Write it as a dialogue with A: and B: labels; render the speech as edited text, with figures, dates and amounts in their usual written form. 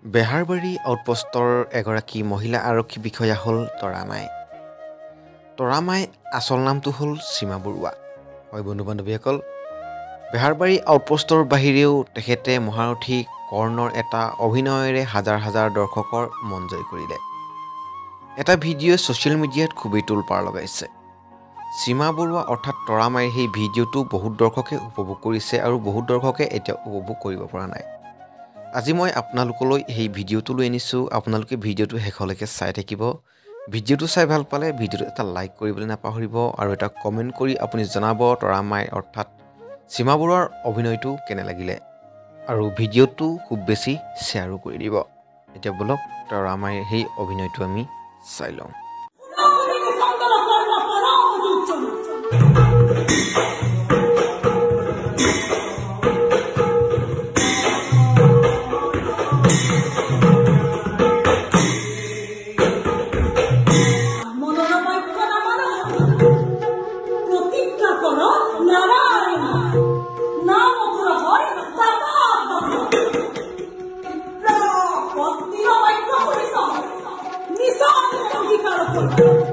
A: বেহাৰবাৰী আউটপোষ্টৰ এগৰাকী মহিলা আৰক্ষী বিষয়া হ'ল তৰামাই। তৰামাই আচল নামটো হ'ল সীমা বৰুৱা। হয় বন্ধু বান্ধৱীসকল, বেহাৰবাৰী আউটপোষ্টৰ বাহিৰেও তেখেতে মহাৰথী কৰ্ণৰ এটা অভিনয়েৰে হাজাৰ হাজাৰ দৰ্শকৰ মন জয় কৰিলে। এটা ভিডিঅ'ই ছ'চিয়েল মিডিয়াত খুবেই তোলপাৰ লগাইছে। সীমা বৰুৱা অৰ্থাৎ তৰামাইৰ সেই ভিডিঅ'টো বহুত দৰ্শকে উপভোগ কৰিছে আৰু বহুত দৰ্শকে এতিয়া উপভোগ কৰিব পৰা নাই। আজি মই আপোনালোকলৈ সেই ভিডিঅ'টো লৈ আনিছোঁ। আপোনালোকে ভিডিঅ'টো শেষলৈকে চাই থাকিব। ভিডিঅ'টো চাই ভাল পালে ভিডিঅ'টো এটা লাইক কৰিবলৈ নাপাহৰিব আৰু এটা কমেণ্ট কৰি আপুনি জনাব তৰামাই অৰ্থাৎ সীমা বৰুৱাৰ অভিনয়টো কেনে লাগিলে, আৰু ভিডিঅ'টো খুব বেছি শ্বেয়াৰো কৰি দিব। এতিয়া বলক তৰামাইৰ সেই অভিনয়টো আমি চাই লওঁ।
B: Niso ang